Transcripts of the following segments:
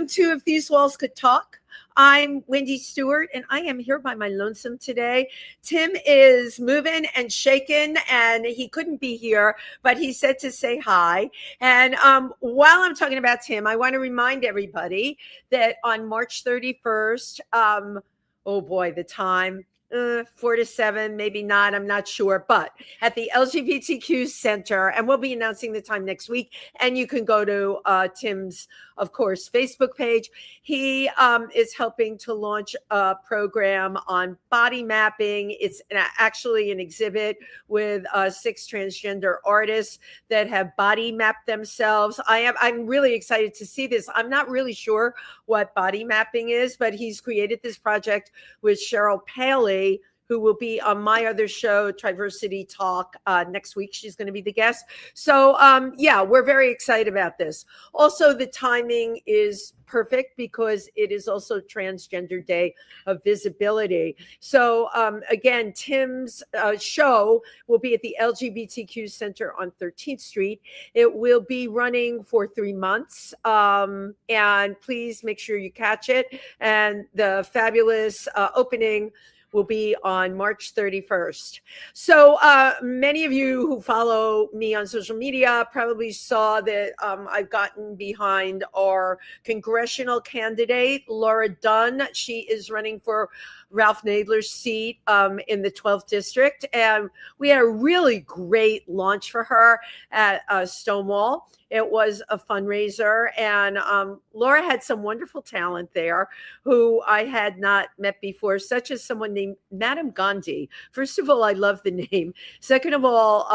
to If These Walls Could Talk. I'm Wendy Stuart, and I am here by my lonesome today. Tim is moving and shaking, and he couldn't be here, but he said to say hi. And while I'm talking about Tim, I want to remind everybody that on March 31st, oh boy, the time, 4 to 7, maybe not, I'm not sure, but at the LGBTQ Center, and we'll be announcing the time next week, and you can go to Tim's, of course, Facebook page. He is helping to launch a program on body mapping. It's actually an exhibit with 6 transgender artists that have body mapped themselves. I'm really excited to see this. I'm not really sure what body mapping is, but he's created this project with Cheryl Paley, who will be on my other show, TriVersity Talk, next week. She's going to be the guest. So, yeah, we're very excited about this. Also, the timing is perfect because it is also Transgender Day of Visibility. So, again, Tim's show will be at the LGBTQ Center on 13th Street. It will be running for 3 months. And please make sure you catch it. And the fabulous opening will be on March 31st. So many of you who follow me on social media probably saw that I've gotten behind our congressional candidate, Laura Dunn. She is running for Ralph Nader's seat in the 12th district. And we had a really great launch for her at Stonewall. It was a fundraiser, and Laura had some wonderful talent there who I had not met before, such as someone named Madam Gandhi. First of all, I love the name. Second of all,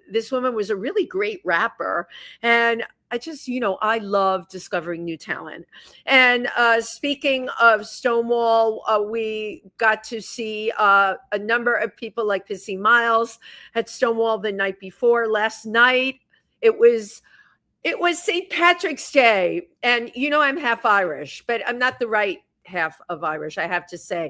this woman was a really great rapper, and I just, I love discovering new talent. And speaking of Stonewall, we got to see a number of people like Pissy Miles at Stonewall the night before. Last night, it was St. Patrick's Day. And I'm half Irish, but I'm not the right half of Irish, I have to say.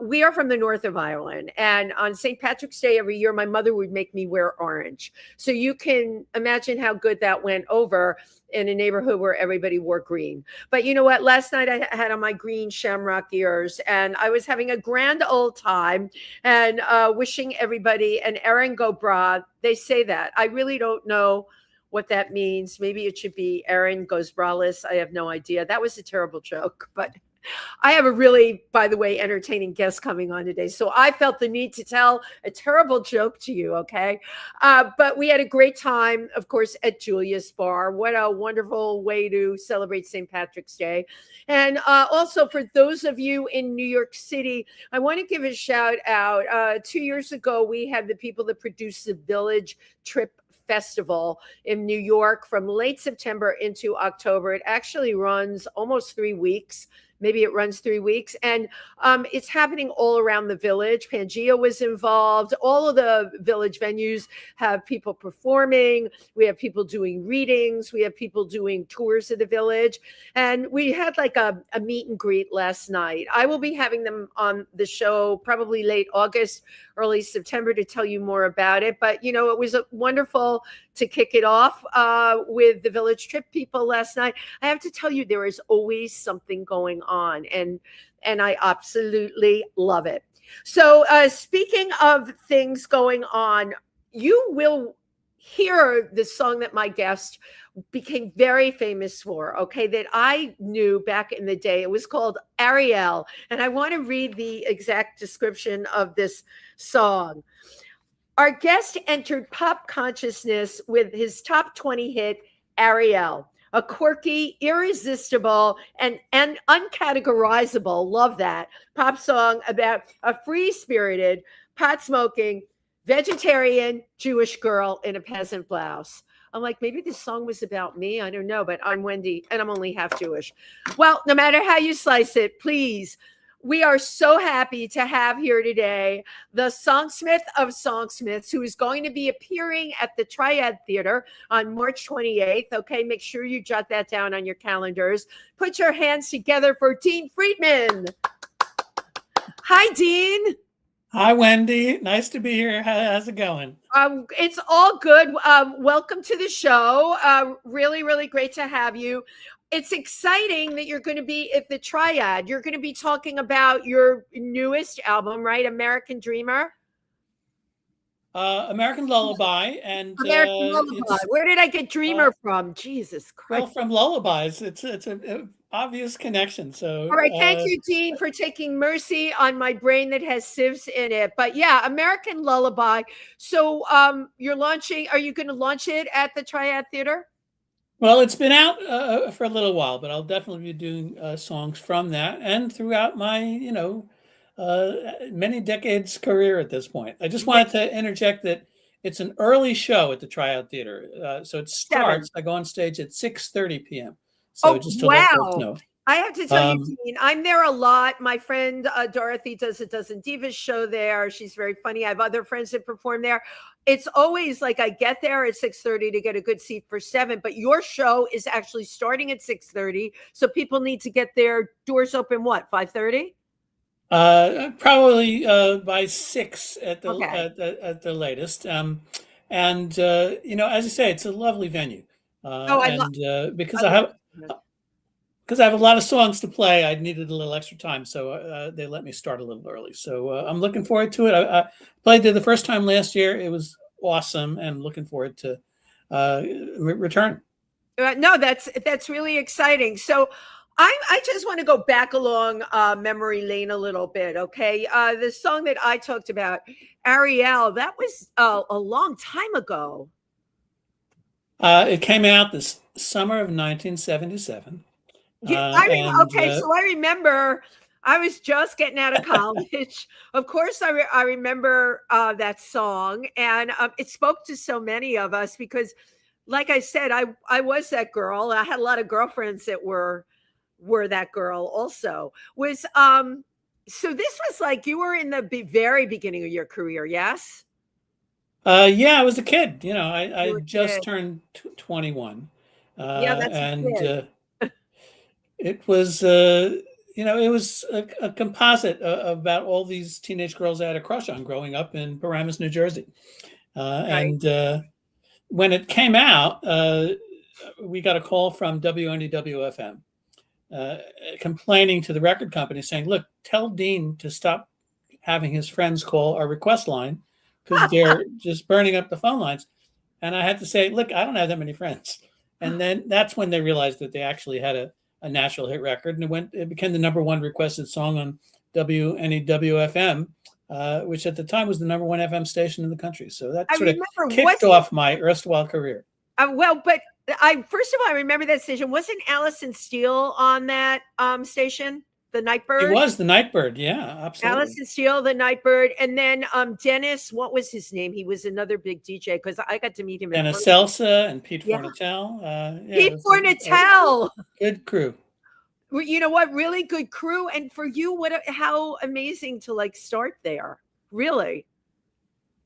We are from the north of Ireland. And on St. Patrick's Day every year, my mother would make me wear orange. So you can imagine how good that went over in a neighborhood where everybody wore green. But you know what? Last night I had on my green shamrock ears, and I was having a grand old time and wishing everybody an Erin go bra. They say that. I really don't know what that means. Maybe it should be Erin goes braless. I have no idea. That was a terrible joke, but I have a really, by the way, entertaining guest coming on today. So I felt the need to tell a terrible joke to you, okay? But we had a great time, of course, at Julia's Bar. What a wonderful way to celebrate St. Patrick's Day. And also for those of you in New York City, I want to give a shout out. 2 years ago, we had the people that produced the Village Trip Festival in New York from late September into October. It actually runs almost 3 weeks. Maybe it runs 3 weeks, and it's happening all around the village. Pangea was involved. All of the village venues have people performing. We have people doing readings. We have people doing tours of the village, and we had like a meet and greet last night. I will be having them on the show probably late August, early September to tell you more about it. But, it was wonderful to kick it off with the Village Trip people last night. I have to tell you, there is always something going on, and I absolutely love it. So speaking of things going on, you will hear the song that my guest became very famous for, okay, that I knew back in the day. It was called Ariel, and I want to read the exact description of this song. Our guest entered pop consciousness with his top 20 hit, Ariel, a quirky, irresistible, and uncategorizable, love that, pop song about a free-spirited, pot-smoking, vegetarian Jewish girl in a peasant blouse. I'm like, maybe this song was about me. I don't know, but I'm Wendy, and I'm only half Jewish. Well, no matter how you slice it, please, we are so happy to have here today the songsmith of songsmiths, who is going to be appearing at the Triad Theater on March 28th. Okay, make sure you jot that down on your calendars. Put your hands together for Dean Friedman. Hi, Dean. Hi, Wendy. Nice to be here. How's it going? It's all good. Welcome to the show. Really, really great to have you. it's exciting that you're going to be at the Triad. You're going to be talking about your newest album, right? American Dreamer. American Lullaby, and American Lullaby. Where did I get Dreamer from? Jesus well, Christ. from lullabies. It's a obvious connection. So, All right. Thank you, Dean, for taking mercy on my brain that has sieves in it. But yeah, American Lullaby. So you're launching, are you going to launch it at the Triad Theater? well, it's been out for a little while, but I'll definitely be doing songs from that and throughout my, many decades career at this point. I just wanted to interject that it's an early show at the Tryout Theater, so it starts. I go on stage at 6:30 p.m. So just to let folks know. I have to tell you, Dean, I'm there a lot. My friend Dorothy does a Dozen Divas show there. She's very funny. I have other friends that perform there. It's always like I get there at 6:30 to get a good seat for 7, but your show is actually starting at 6:30. So people need to get their doors open, what, 5:30? Probably by 6 at the Okay. at the latest. And as I say, it's a lovely venue. Because I have a lot of songs to play, I needed a little extra time, so they let me start a little early. So I'm looking forward to it. I played there the first time last year. It was awesome, and looking forward to return. No, that's really exciting. So I just want to go back along memory lane a little bit, okay? The song that I talked about, Ariel, that was a long time ago. It came out this summer of 1977. So I remember I was just getting out of college. Of course, I remember that song, and it spoke to so many of us because, like I said, I was that girl. I had a lot of girlfriends that were that girl also. So this was like you were in the very beginning of your career, yes? Yeah, I was a kid. I just turned 21. Yeah, that's and it was it was a composite about all these teenage girls I had a crush on growing up in Paramus, New Jersey. And when it came out, we got a call from WNEW-FM complaining to the record company saying, look, tell Dean to stop having his friends call our request line because they're just burning up the phone lines. And I had to say, look, I don't have that many friends. And then that's when they realized that they actually had a national hit record, and it became the #1 requested song on WNEW-FM, which at the time was the #1 FM station in the country. So that sort of kicked off my erstwhile career. But first of all, I remember that station. Wasn't Allison Steele on that station? The Nightbird? It was the Nightbird, yeah, absolutely. Allison Steele, the Nightbird, and then Dennis, what was his name? He was another big DJ because I got to meet him. Dennis Selsa and Pete Fornatel. Pete Fornatel. Good crew. You know what? Really good crew. And for you, how amazing to like start there. Really.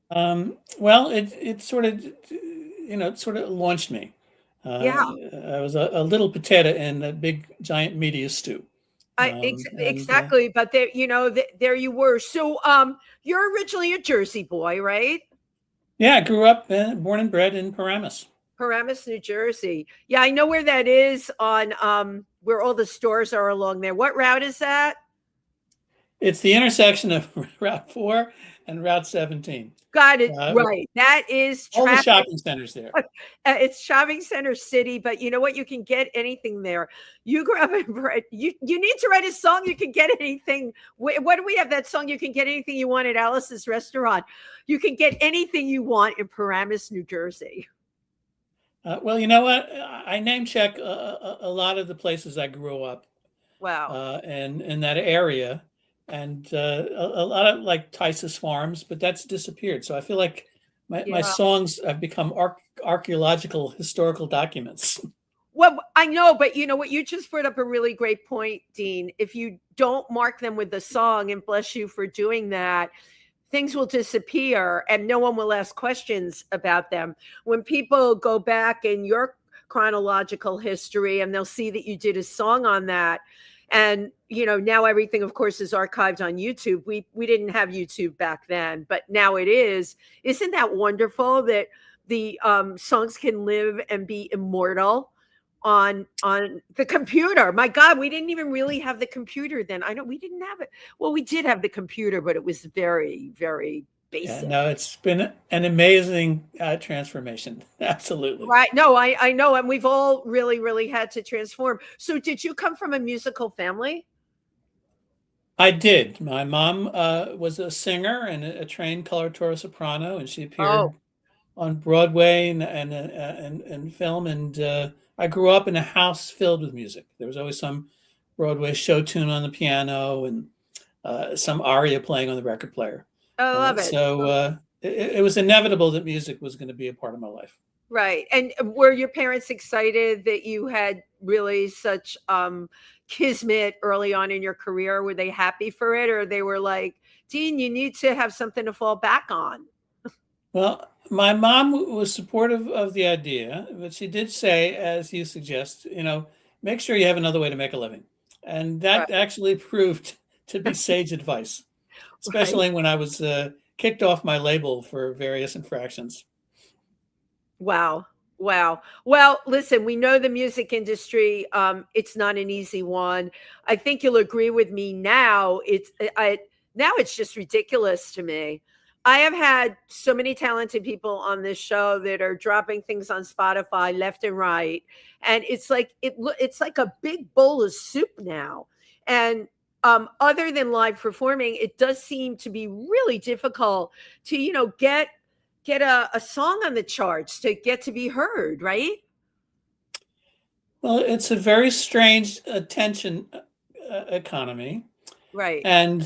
Well, it sort of launched me. I was a little potato in a big giant media stew. Exactly. But there you were. So you're originally a Jersey boy, right? Yeah, I grew up, born and bred in Paramus. Paramus, New Jersey. Yeah, I know where that is on where all the stores are along there. What route is that? It's the intersection of Route 4 and Route 17. Got it. Right. That is all the shopping centers there. It's shopping center city, but you know what? You can get anything there. You grew up in you need to write a song. You can get anything. What do we have? That song, You Can Get Anything You Want at Alice's Restaurant. You can get anything you want in Paramus, New Jersey. Well, you know what? I name check a lot of the places I grew up. Wow. And in that area. And a lot of like Tice's Farms, but that's disappeared. So I feel like my songs have become archaeological historical documents. Well, I know, but you know what? You just brought up a really great point, Dean. If you don't mark them with the song, and bless you for doing that, things will disappear and no one will ask questions about them. When people go back in your chronological history and they'll see that you did a song on that, and, now everything, of course, is archived on YouTube. We didn't have YouTube back then, but now it is. Isn't that wonderful that the songs can live and be immortal on the computer. My God, we didn't even really have the computer then. I know we didn't have it. Well, we did have the computer, but it was very, very Yeah, basic. no, it's been an amazing transformation. Absolutely. Right. No, I know. And we've all really, really had to transform. So did you come from a musical family? I did. My mom was a singer and a trained coloratura soprano, and she Oh, appeared on Broadway and film. And I grew up in a house filled with music. There was always some Broadway show tune on the piano and some aria playing on the record player. I love it. It was inevitable that music was going to be a part of my life. Right. And were your parents excited that you had really such kismet early on in your career? Were they happy for it? Or they were like, Dean, you need to have something to fall back on? Well, my mom was supportive of the idea, but she did say, as you suggest, make sure you have another way to make a living. And Right. that actually proved to be sage advice, Right. especially when I was kicked off my label for various infractions. Wow. Wow. Well, listen, we know the music industry, it's not an easy one. I think you'll agree with me now. Now it's just ridiculous to me. I have had so many talented people on this show that are dropping things on Spotify left and right. And it's like it's like a big bowl of soup now. And other than live performing, it does seem to be really difficult to, get a song on the charts to get to be heard, right? Well, it's a very strange attention economy. Right. And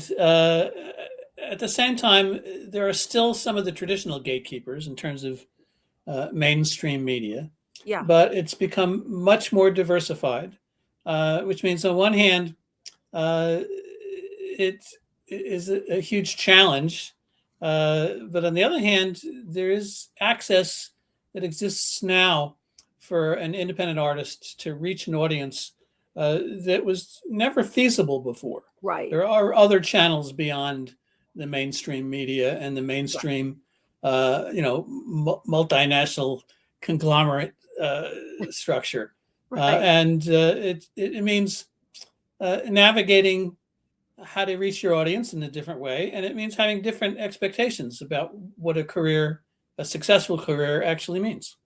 at the same time, there are still some of the traditional gatekeepers in terms of mainstream media, Yeah. but it's become much more diversified, which means on one hand, it is a huge challenge. But on the other hand, there is access that exists now for an independent artist to reach an audience that was never feasible before. Right. There are other channels beyond the mainstream media and the mainstream, multinational conglomerate structure. Right. And it means navigating how to reach your audience in a different way. And it means having different expectations about what a successful career actually means.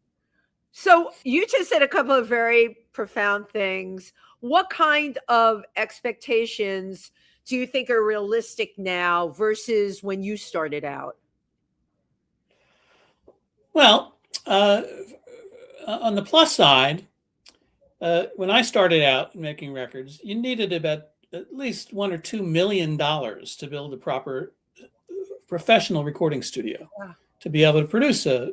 So you just said a couple of very profound things. What kind of expectations do you think are realistic now versus when you started out? Well, on the plus side, when I started out making records, you needed about at least $1 or $2 million to build a proper professional recording studio to be able to produce a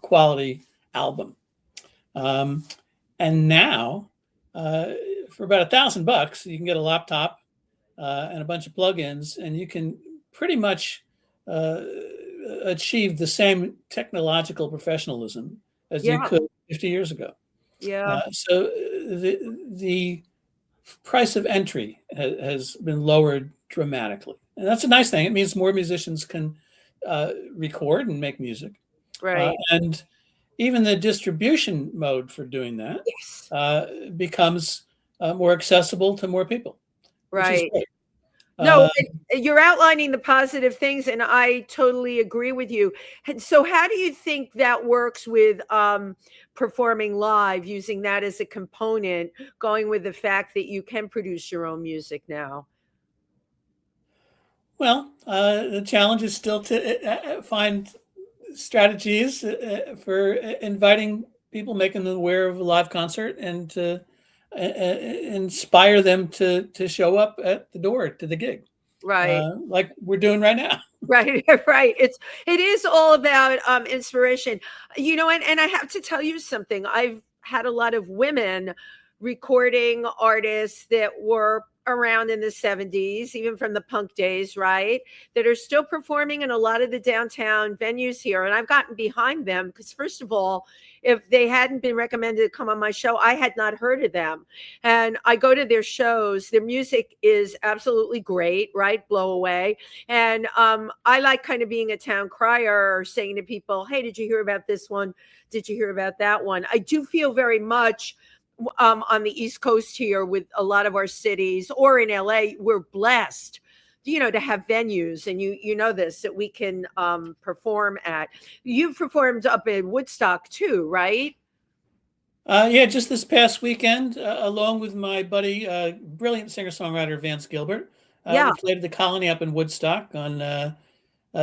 quality album. And now, for about $1,000, you can get a laptop and a bunch of plugins, and you can pretty much achieve the same technological professionalism as you could 50 years ago. Yeah. So the price of entry has been lowered dramatically. And that's a nice thing. It means more musicians can record and make music. Right. And even the distribution mode for doing that becomes more accessible to more people. Right. Which is great. No, you're outlining the positive things, and I totally agree with you. And so how do you think that works with performing live, using that as a component, going with the fact that you can produce your own music now? Well, the challenge is still to find strategies for inviting people, making them aware of a live concert, and to inspire them to show up at the door to the gig, Right. like we're doing right now. Right. Right. It is all about inspiration, and I have to tell you something. I've had a lot of women recording artists that were around in the 70s, even from the punk days, right? That are still performing in a lot of the downtown venues here. And I've gotten behind them because, first of all, if they hadn't been recommended to come on my show, I had not heard of them. And I go to their shows. Their music is absolutely great, right? Blow away. And I like kind of being a town crier or saying to people, hey, did you hear about this one? Did you hear about that one? I do feel very much on the East Coast here with a lot of our cities, or in LA, we're blessed, to have venues, and you know this, that we can perform at. You've performed up in Woodstock too, right? Yeah, just this past weekend, along with my buddy, brilliant singer-songwriter Vance Gilbert. Yeah. We played at the Colony up in Woodstock on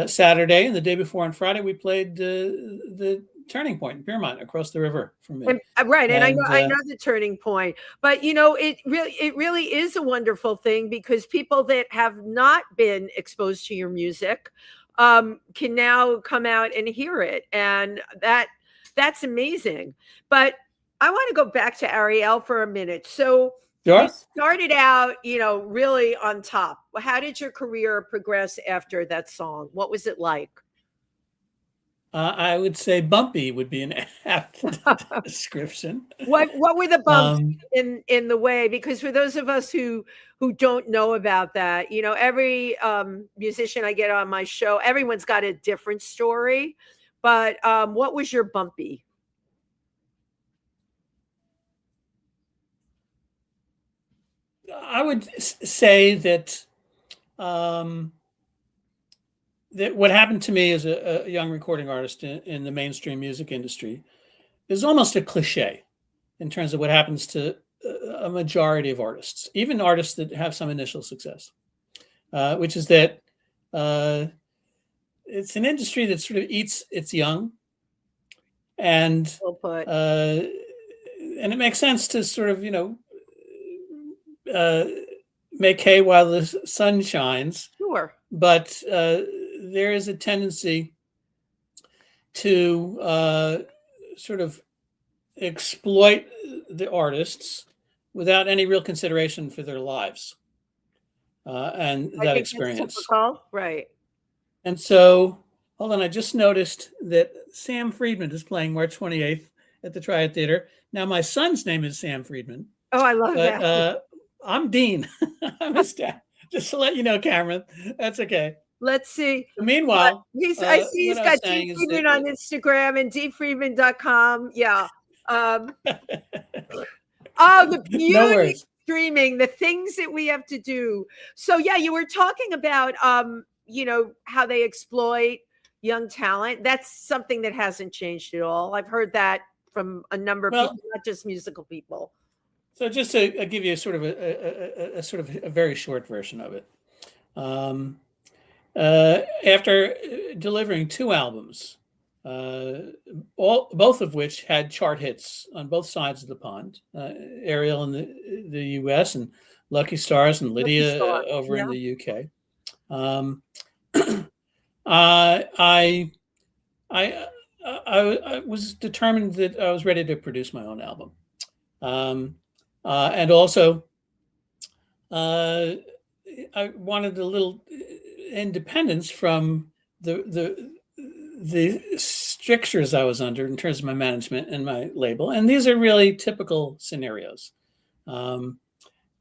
Saturday, and the day before on Friday we played the Turning Point in Piermont across the river from me. Right, and I know the Turning Point, but it really is a wonderful thing, because people that have not been exposed to your music can now come out and hear it, and that's amazing. But I want to go back to Ariel for a minute. So Sure. you started out, really on top. How did your career progress after that song? What was it like? I would say bumpy would be an apt description. What were the bumps in the way? Because for those of us who don't know about that, every musician I get on my show, everyone's got a different story. But what was your bumpy? I would say that that what happened to me as a young recording artist in the mainstream music industry is almost a cliche in terms of what happens to a majority of artists, even artists that have some initial success, which is that it's an industry that sort of eats its young, and Well put. And it makes sense to sort of make hay while the sun shines. Sure. But there is a tendency to sort of exploit the artists without any real consideration for their lives and that experience. Right. And so, hold on, I just noticed that Sam Friedman is playing March 28th at the Triad Theater. Now, my son's name is Sam Friedman. Oh, I love that. I'm Dean. I missed that. Just to let you know, Cameron, that's okay. Let's see. Meanwhile, I see he's got Dean Friedman on Instagram and deanfriedman.com. Yeah. Oh, the beauty of streaming, the things that we have to do. So yeah, you were talking about how they exploit young talent. That's something that hasn't changed at all. I've heard that from a number of people, not just musical people. So just to give you a sort of a very short version of it. After delivering 2 albums, both of which had chart hits on both sides of the pond, Ariel in the US and Lucky Stars and Lydia over in the UK, I was determined that I was ready to produce my own album. And also, I wanted a little independence from the strictures I was under in terms of my management and my label. And these are really typical scenarios. And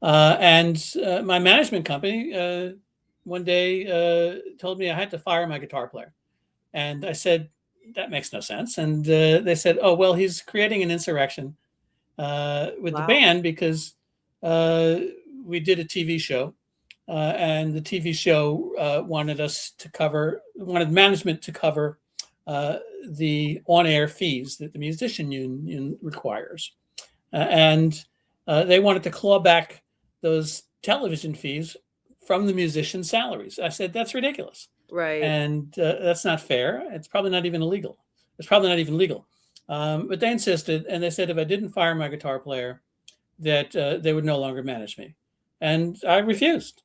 my management company one day told me I had to fire my guitar player. And I said, that makes no sense. And they said, oh, well, he's creating an insurrection with the band because we did a TV show and the TV show wanted management to cover the on-air fees that the musician union requires. And they wanted to claw back those television fees from the musicians' salaries. I said, that's ridiculous. Right. And that's not fair. It's probably not even illegal. It's probably not even legal. But they insisted, and they said if I didn't fire my guitar player, that they would no longer manage me. And I refused.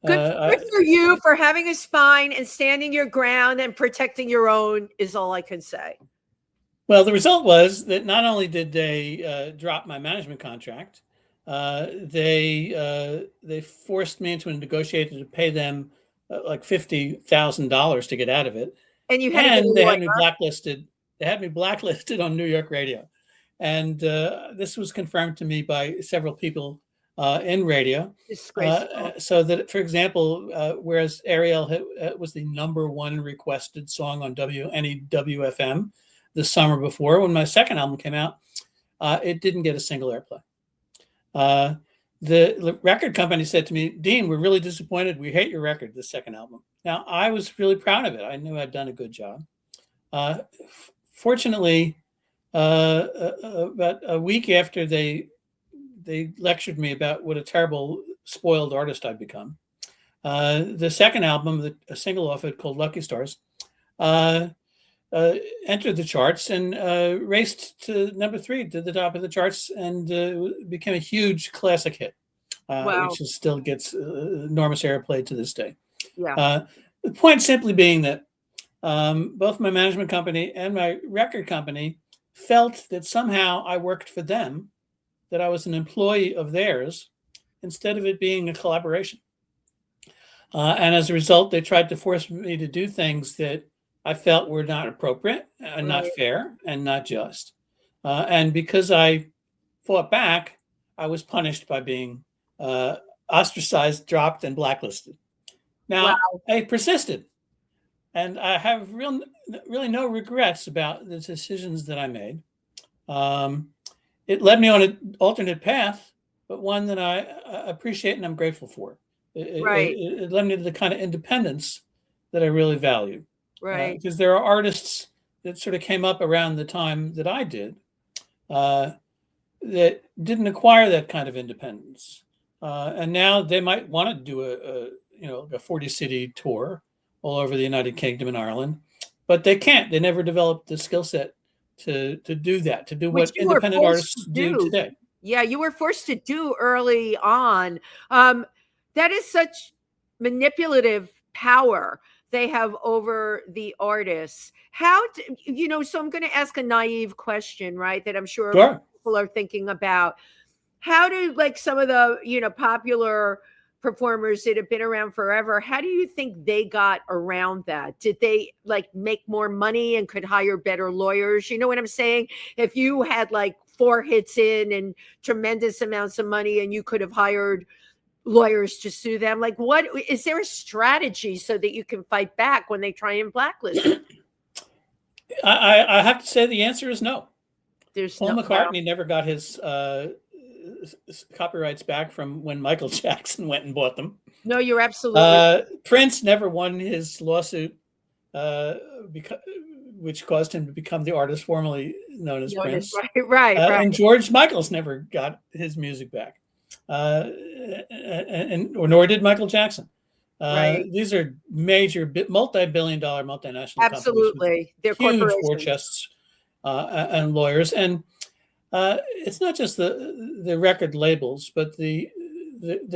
Good for you for having a spine and standing your ground and protecting your own is all I can say. Well, the result was that not only did they drop my management contract, they forced me into a negotiation to pay them like $50,000 to get out of it, And you had to get a and they lawyer. had me blacklisted. They had me blacklisted on New York radio, and this was confirmed to me by several people in radio. Disgraceful. So that, for example, whereas Ariel was the #1 requested song on WNEW-FM the summer before, when my second album came out, it didn't get a single airplay. The record company said to me, "Dean, we're really disappointed. We hate your record, the second album." Now, I was really proud of it. I knew I'd done a good job. Fortunately, about a week after they lectured me about what a terrible, spoiled artist I'd become, the second album, a single off it called Lucky Stars, entered the charts and raced to #3, to the top of the charts, and became a huge classic hit, Wow. which still gets enormous airplay to this day. Yeah. The point simply being that both my management company and my record company felt that somehow I worked for them, that I was an employee of theirs, instead of it being a collaboration. And as a result, they tried to force me to do things that I felt were not appropriate and not fair and not just. And because I fought back, I was punished by being ostracized, dropped, and blacklisted. Now, I persisted, and I have really no regrets about the decisions that I made. It led me on an alternate path, but one that I appreciate and I'm grateful for. It led me to the kind of independence that I really value. Right. Because there are artists that sort of came up around the time that I did that didn't acquire that kind of independence. And now they might want to do a 40-city tour all over the United Kingdom and Ireland, but they can't. They never developed the skill set to do that, to do what independent artists do today. Yeah, you were forced to do early on. That is such manipulative power they have over the artists. So I'm going to ask a naive question, right? That I'm sure people are thinking about. How do some of the, popular performers that have been around forever, how do you think they got around that? Did they make more money and could hire better lawyers? You know what I'm saying? If you had 4 hits in and tremendous amounts of money and you could have hired lawyers to sue them, what is there a strategy so that you can fight back when they try and blacklist you? I have to say the answer is no. Paul McCartney never got his copyrights back from when Michael Jackson went and bought them. No, you're absolutely. Prince never won his lawsuit, which caused him to become the artist formerly known as Prince. Right. And George Michaels never got his music back, nor did Michael Jackson. These are major, multi-billion-dollar multinational absolutely. They're huge war chests and lawyers, and it's not just the record labels, but the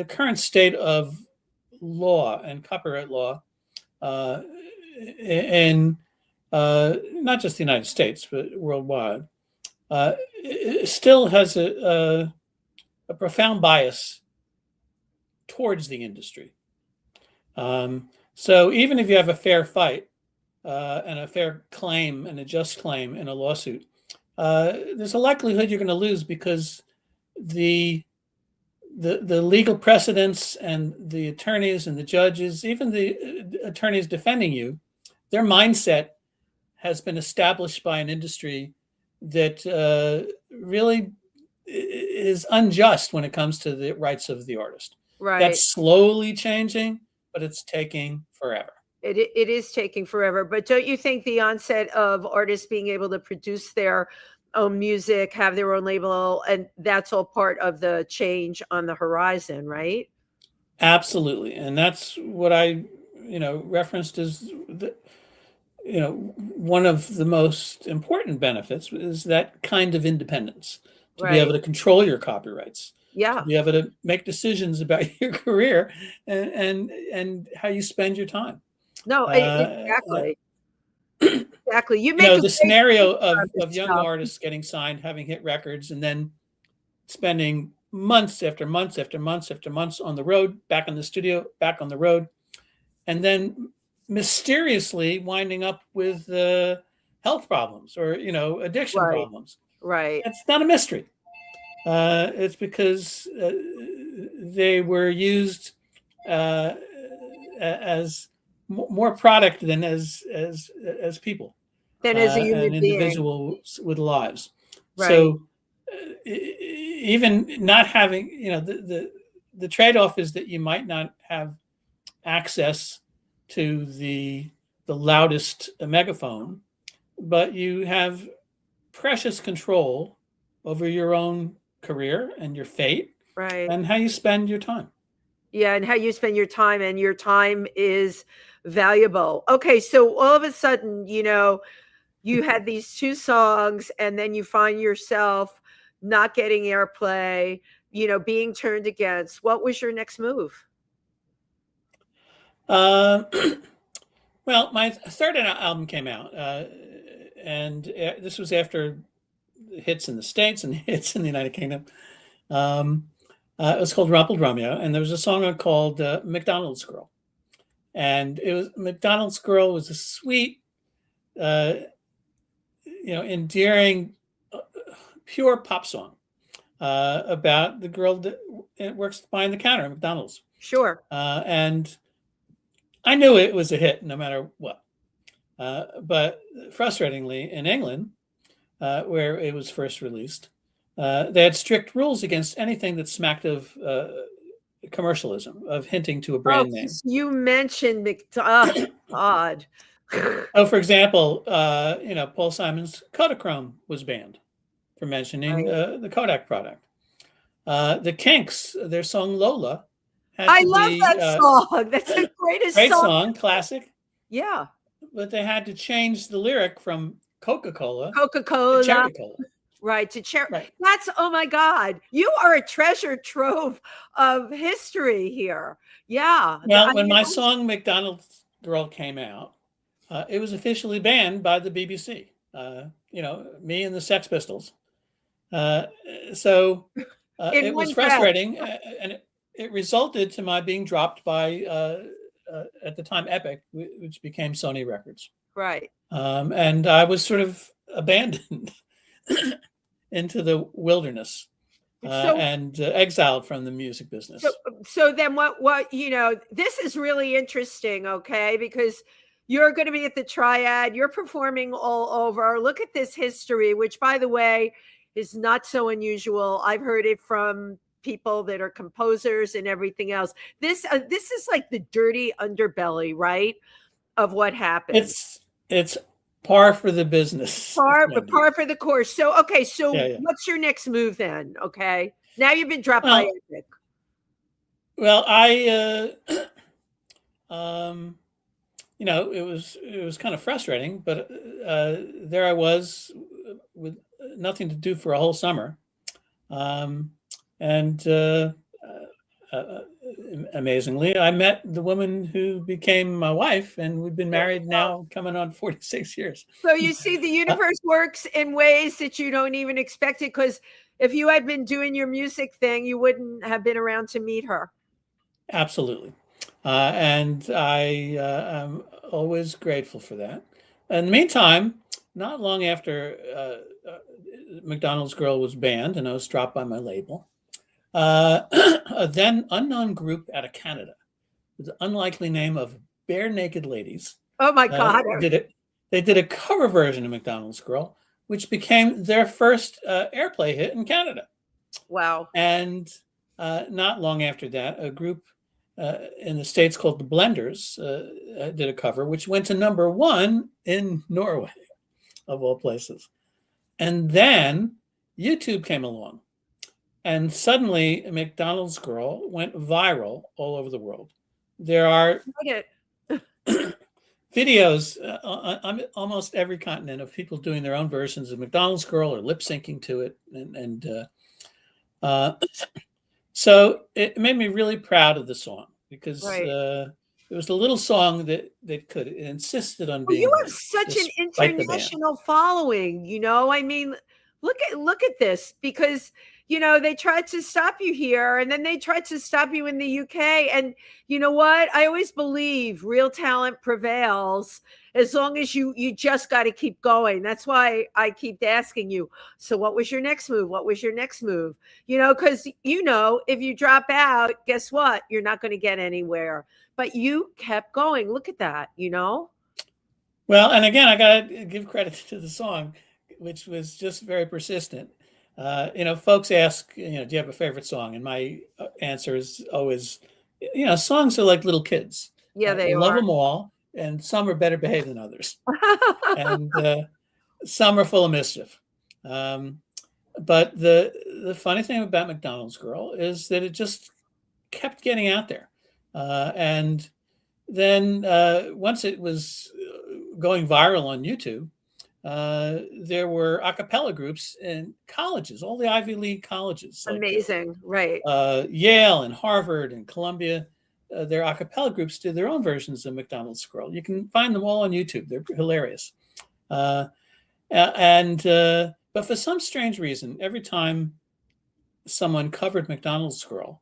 current state of law and copyright law in not just the United States but worldwide it still has a profound bias towards the industry. So even if you have a fair fight and a fair claim and a just claim in a lawsuit, there's a likelihood you're going to lose because the legal precedents and the attorneys and the judges, even the attorneys defending you, their mindset has been established by an industry that really is unjust when it comes to the rights of the artist. Right. That's slowly changing, but it's taking forever. It is taking forever. But don't you think the onset of artists being able to produce their own music, have their own label, and that's all part of the change on the horizon, right? Absolutely. And that's what I, referenced as one of the most important benefits is that kind of independence, to be able to control your copyrights. To be able to make decisions about your career and how you spend your time. No, exactly. Exactly. You make the scenario of young artists getting signed, having hit records, and then spending months after months after months after months on the road, back in the studio, back on the road, and then mysteriously winding up with health problems or addiction Right. problems. Right. It's not a mystery. It's because they were used as more product than as people Then as a and human being. individuals with lives. Right. So even not having, the trade-off is that you might not have access to the loudest megaphone, but you have precious control over your own career and your fate Right. and how you spend your time. Yeah, and how you spend your time, and your time is valuable. Okay, so all of a sudden, you had these two songs, and then you find yourself not getting airplay, being turned against. What was your next move? Uh, well, my third album came out, and this was after hits in the States and hits in the United Kingdom. It was called Rumpled Romeo, and there was a song called McDonald's Girl. And it was McDonald's Girl was a sweet, endearing, pure pop song about the girl that works behind the counter at McDonald's. Sure. And I knew it was a hit no matter what. But frustratingly, in England, where it was first released, they had strict rules against anything that smacked of commercialism, of hinting to a brand name. You mentioned God. Oh, for example, Paul Simon's Kodachrome was banned for mentioning the Kodak product. The Kinks, their song Lola, I love that song. That's the greatest great song, classic. Yeah. But they had to change the lyric from Coca-Cola to Cherry Cola. Right, to cherry. Right. That's, oh my God. You are a treasure trove of history here. Yeah. Well, when my song McDonald's Girl came out, it was officially banned by the BBC. Me and the Sex Pistols. So it was frustrating, and it resulted to my being dropped by, at the time, Epic, which became Sony Records. Right. And I was sort of abandoned into the wilderness and exiled from the music business. So then what, this is really interesting, okay? Because you're going to be at the Triad, you're performing all over. Look at this history, which, by the way, is not so unusual. I've heard it from people that are composers and everything else. This is like the dirty underbelly, right, of what happened. It's par for the business. Par for the course. So, okay. So what's your next move then? Okay. Now you've been dropped by Epic. Well, I, it was kind of frustrating, but there I was with nothing to do for a whole summer. Amazingly, I met the woman who became my wife, and we've been married now coming on 46 years. So you see, the universe works in ways that you don't even expect it, because if you had been doing your music thing, you wouldn't have been around to meet her. Absolutely. And I am always grateful for that. In the meantime, not long after McDonald's Girl was banned and I was dropped by my label, a then unknown group out of Canada with the unlikely name of Bare Naked Ladies. Oh my God. They did a cover version of McDonald's Girl, which became their first airplay hit in Canada. Wow. And not long after that, a group in the States called the Blenders did a cover, which went to #1 in Norway, of all places. And then YouTube came along. And suddenly, McDonald's Girl went viral all over the world. There are videos on almost every continent of people doing their own versions of McDonald's Girl or lip syncing to it. So it made me really proud of the song, because it was a little song that it insisted on being. You have such an international following, I mean, look at this, because they tried to stop you here, and then they tried to stop you in the UK. And you know what? I always believe real talent prevails as long as you just got to keep going. That's why I keep asking you, so what was your next move? What was your next move? Because, if you drop out, guess what? You're not going to get anywhere. But you kept going. Look at that, Well, and again, I got to give credit to the song, which was just very persistent. Folks ask, do you have a favorite song? And my answer is always, songs are like little kids. Yeah, they love are. them all, and some are better behaved than others, and some are full of mischief. But the funny thing about McDonald's Girl is that it just kept getting out there, and then once it was going viral on YouTube, there were a cappella groups in colleges, all the Ivy League colleges. Amazing, right. Yale and Harvard and Columbia, their a cappella groups did their own versions of McDonald's Girl. You can find them all on YouTube. They're hilarious. But for some strange reason, every time someone covered McDonald's Girl,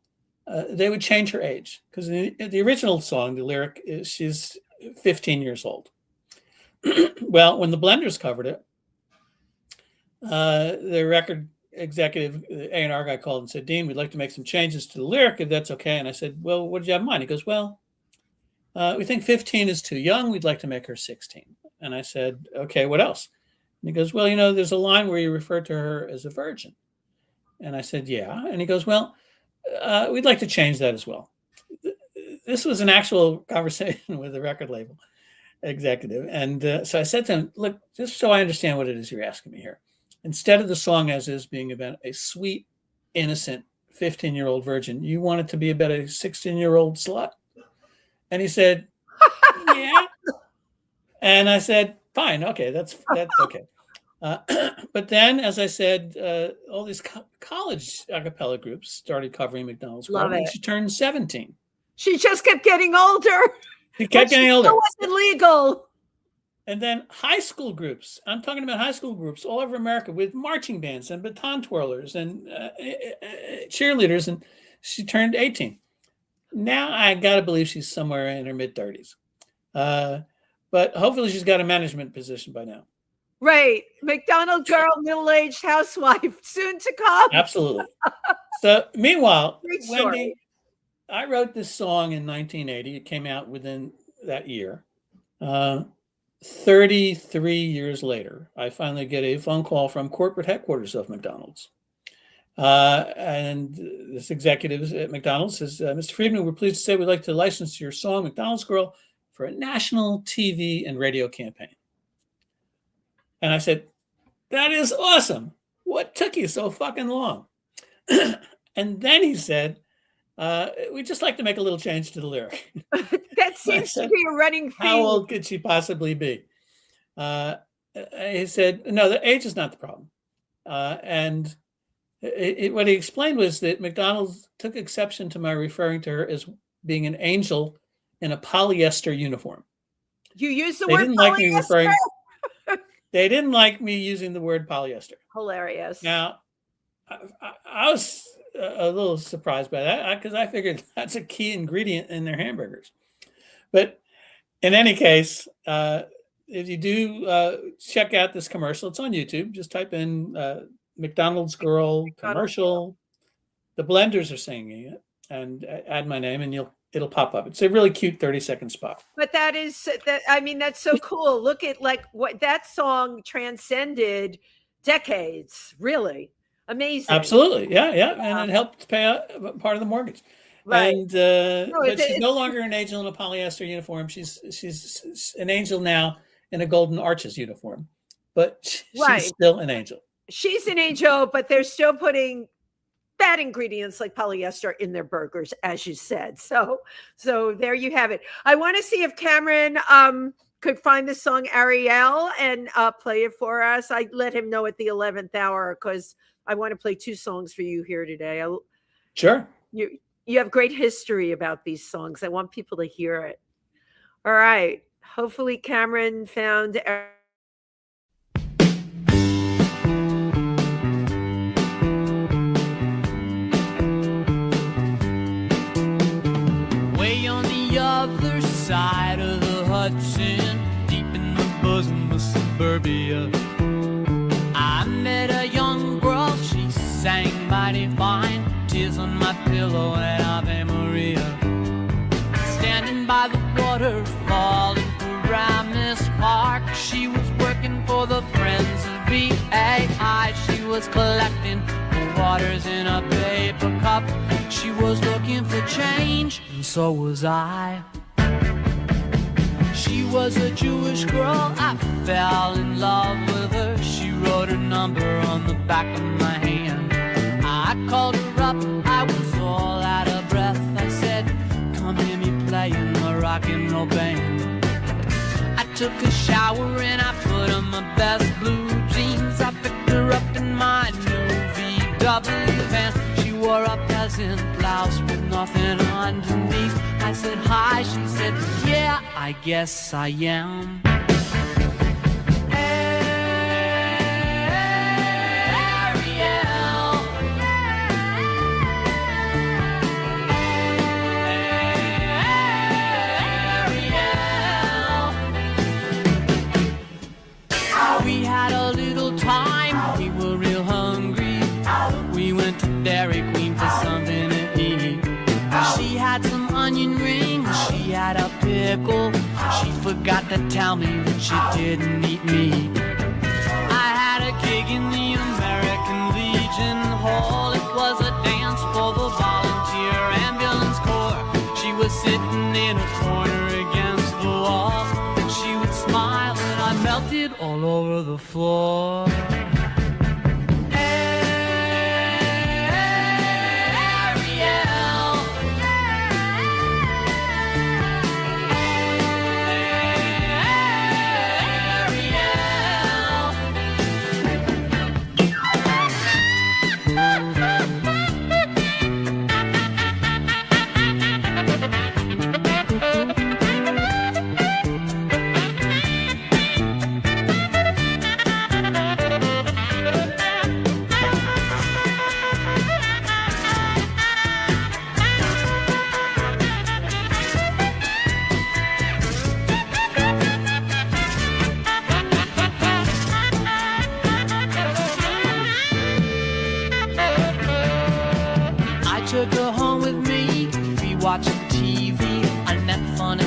they would change her age. Because in the original song, the lyric is she's 15 years old. Well, when the Blenders covered it, the record executive, the A&R guy, called and said, "Dean, we'd like to make some changes to the lyric, if that's okay." And I said, "Well, what did you have in mind?" He goes, "Well, we think 15 is too young. We'd like to make her 16. And I said, "Okay, what else?" And he goes, "Well, there's a line where you refer to her as a virgin." And I said, "Yeah." And he goes, "Well, we'd like to change that as well." This was an actual conversation with the record label executive. And so I said to him, "Look, just so I understand what it is you're asking me here, instead of the song as is being about a sweet, innocent 15-year-old virgin, you want it to be about a 16-year-old slut?" And he said, "Yeah." And I said, "Fine, okay, that's okay." But then, as I said, all these college a cappella groups started covering McDonald's Girl when she turned 17. She just kept getting older. She kept getting older. It wasn't legal. And then high school groups. I'm talking about high school groups all over America with marching bands and baton twirlers and cheerleaders. And she turned 18. Now I got to believe she's somewhere in her mid-30s. But hopefully she's got a management position by now. Right. McDonald's Girl, middle-aged housewife, soon to come. Absolutely. So meanwhile, Wendy, I wrote this song in 1980. It came out within that year. 33 years later, I finally get a phone call from corporate headquarters of McDonald's. And this executive at McDonald's says, "Mr. Friedman, we're pleased to say we'd like to license your song, McDonald's Girl, for a national TV and radio campaign." And I said, "That is awesome. What took you so fucking long?" And then he said, "We'd just like to make a little change to the lyric." That seems to be a running theme. How old could she possibly be? He said, "No, the age is not the problem." And what he explained was that McDonald's took exception to my referring to her as being an angel in a polyester uniform. You used the word polyester? They didn't like me using the word polyester. Hilarious. Now, I was a little surprised by that because I figured that's a key ingredient in their hamburgers. But in any case, if you do check out this commercial, it's on YouTube. Just type in McDonald's Girl commercial. The Blenders are singing it, and add my name, and it'll pop up. It's a really cute 30-second spot. But that's so cool. Look at what that song transcended decades. Really amazing. Absolutely, yeah, and it helped pay a part of the mortgage. Right. And but she's no longer an angel in a polyester uniform. She's an angel now in a Golden Arches uniform, but she's still an angel. She's an angel, but they're still putting bad ingredients like polyester in their burgers, as you said. So there you have it. I want to see if Cameron could find the song Ariel and play it for us. I let him know at the 11th hour because I want to play 2 songs for you here today. Sure. You have great history about these songs. I want people to hear it. All right. Hopefully Cameron found Hudson, deep in the bosom of suburbia. I met a young girl, she sang mighty fine, tears on my pillow and Ave Maria. Standing by the waterfall in Paramus Park, she was working for the Friends of BAI. She was collecting the waters in a paper cup. She was looking for change, and so was I. She was a Jewish girl, I fell in love with her. She wrote her number on the back of my hand. I called her up, I was all out of breath. I said, come hear me play in my rock and roll band. I took a shower and I put on my best blue jeans. I picked her up in my new VW van. She wore a peasant blouse with nothing underneath. I said hi, she said, yeah, I guess I am. We had a little time, we were real hungry. We went to Dairy Queen for something to eat. She had some onion rings, she had a pickle. She forgot to tell me that she didn't eat me. I had a gig in the American Legion Hall. It was a dance for the volunteer ambulance corps. She was sitting in a corner against the wall. She would smile and I melted all over the floor. Took her home with me, we watched TV, a net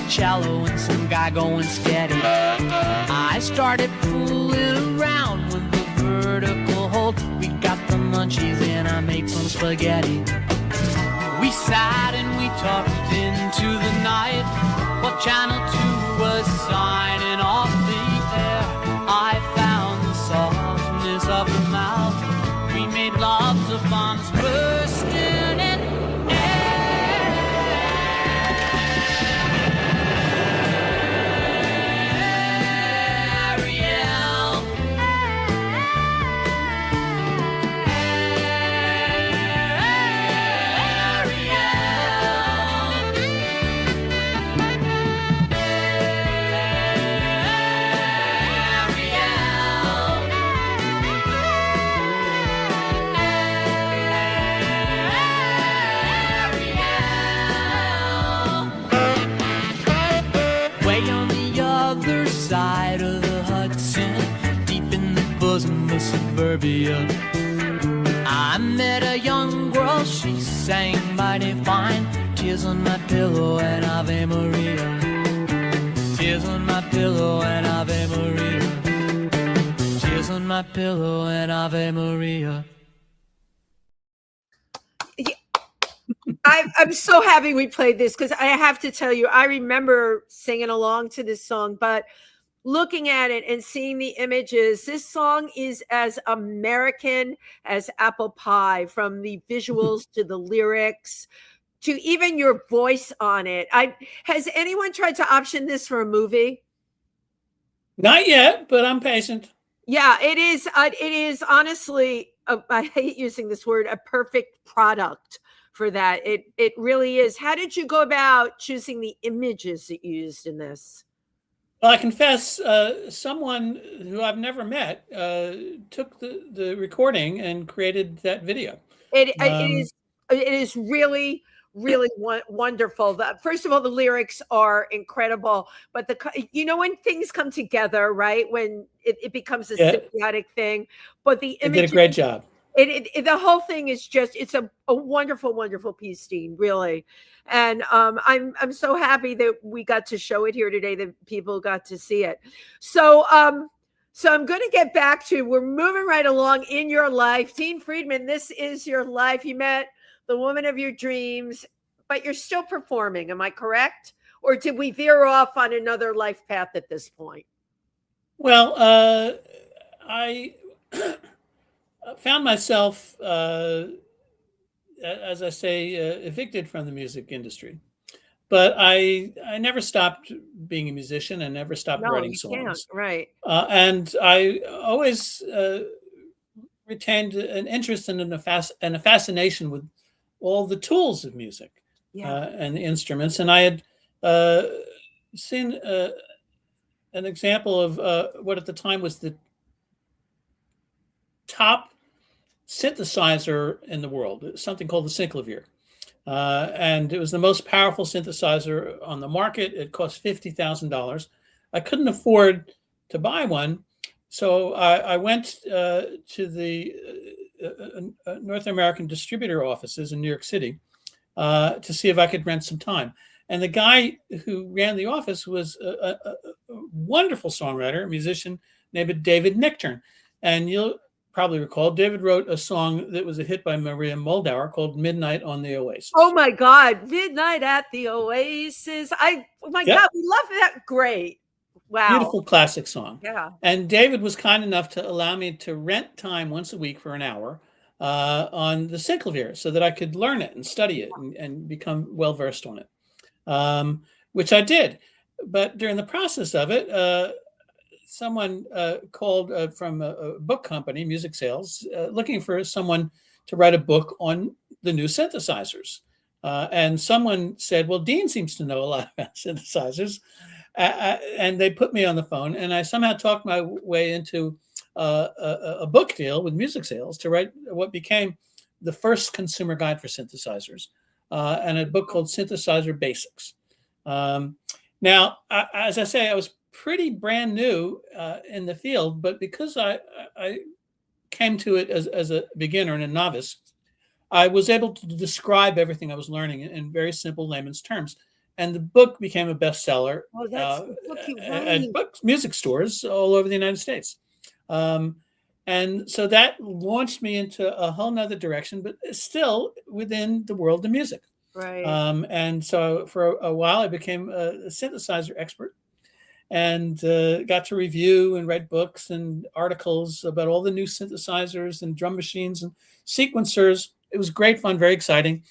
cello and some guy going steady. I started fooling around with the vertical hold. We got the munchies and I made some spaghetti. We sat and we talked into the night while Channel 2 was signing off the air. I found the softness of the mouth. We made love to bombs bursting in side of the Hudson, deep in the bosom of suburbia. I met a young girl, she sang mighty fine. Tears on my pillow and Ave Maria. Tears on my pillow and Ave Maria. Tears on my pillow and Ave Maria. I'm so happy we played this because I have to tell you, I remember singing along to this song, but looking at it and seeing the images, this song is as American as apple pie, from the visuals to the lyrics to even your voice on it. Has anyone tried to option this for a movie? Not yet, but I'm patient. Yeah, it is. It is honestly, I hate using this word, a perfect product for that. It really is. How did you go about choosing the images that you used in this? Well, I confess, someone who I've never met took the recording and created that video. It is really, really wonderful. First of all, the lyrics are incredible, but when things come together, right? When it becomes a symbiotic thing, but the imagery did a great job. The whole thing is just, it's a wonderful, wonderful piece, Dean, really. And I'm so happy that we got to show it here today, that people got to see it. So I'm going to get back to, we're moving right along in your life. Dean Friedman, this is your life. You met the woman of your dreams, but you're still performing. Am I correct? Or did we veer off on another life path at this point? Well, I found myself, as I say, evicted from the music industry. But I never stopped being a musician and never stopped writing songs. Right. And I always retained an interest and a fascination with all the tools of music and the instruments. And I had seen an example of what at the time was the top synthesizer in the world, something called the synclavier. And it was the most powerful synthesizer on the market. It cost $50,000. I couldn't afford to buy one. So I went to the North American distributor offices in New York City to see if I could rent some time. And the guy who ran the office was a wonderful songwriter, a musician named David Nichtern. And you'll probably recall, David wrote a song that was a hit by Maria Moldauer called Midnight on the Oasis. Oh my God, Midnight at the Oasis. God, we love that. Great. Wow. Beautiful classic song. Yeah. And David was kind enough to allow me to rent time once a week for an hour on the synclavier so that I could learn it and study it and become well-versed on it, which I did. But during the process of it, someone called from a book company, Music Sales, looking for someone to write a book on the new synthesizers. And someone said, well, Dean seems to know a lot about synthesizers. And they put me on the phone, and I somehow talked my way into a book deal with Music Sales to write what became the first consumer guide for synthesizers, and a book called Synthesizer Basics. Now, as I say, I was pretty brand new in the field, but because I came to it as a beginner and a novice, I was able to describe everything I was learning in very simple layman's terms. And the book became a bestseller at music stores all over the United States. And so that launched me into a whole nother direction, but still within the world of music. Right. And so for a while, I became a synthesizer expert and got to review and write books and articles about all the new synthesizers and drum machines and sequencers. It was great fun, very exciting.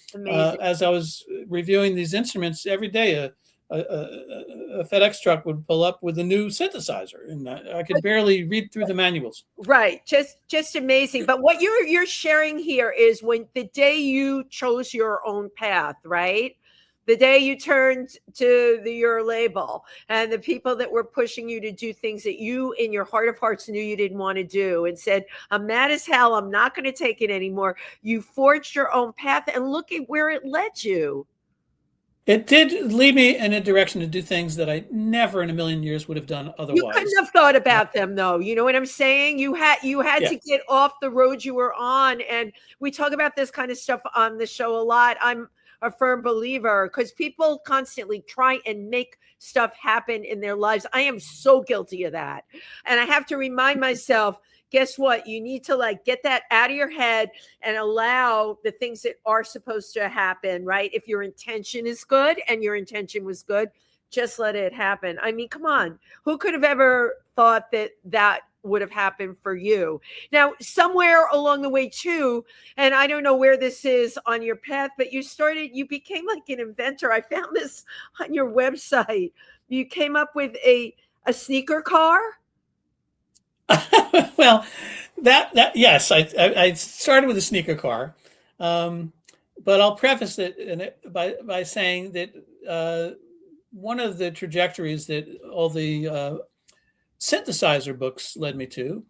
As I was reviewing these instruments, every day a FedEx truck would pull up with a new synthesizer, and I could barely read through the manuals. Right, just amazing. But what you're sharing here is when the day you chose your own path, right? The day you turned to your label and the people that were pushing you to do things that you in your heart of hearts knew you didn't want to do and said, I'm mad as hell, I'm not going to take it anymore. You forged your own path and look at where it led you. It did lead me in a direction to do things that I never in a million years would have done otherwise. You couldn't have thought about them, though. You know what I'm saying? You had to get off the road you were on. And we talk about this kind of stuff on the show a lot. I'm a firm believer because people constantly try and make stuff happen in their lives. I am so guilty of that. And I have to remind myself, guess what? You need to get that out of your head and allow the things that are supposed to happen, right? If your intention is good and your intention was good, just let it happen. I mean, come on. Who could have ever thought that would have happened for you? Now, somewhere along the way too, and I don't know where this is on your path, but you became like an inventor. I found this on your website. You came up with a sneaker car. Well, that yes, I started with a sneaker car, but I'll preface it by saying that one of the trajectories that all the synthesizer books led me to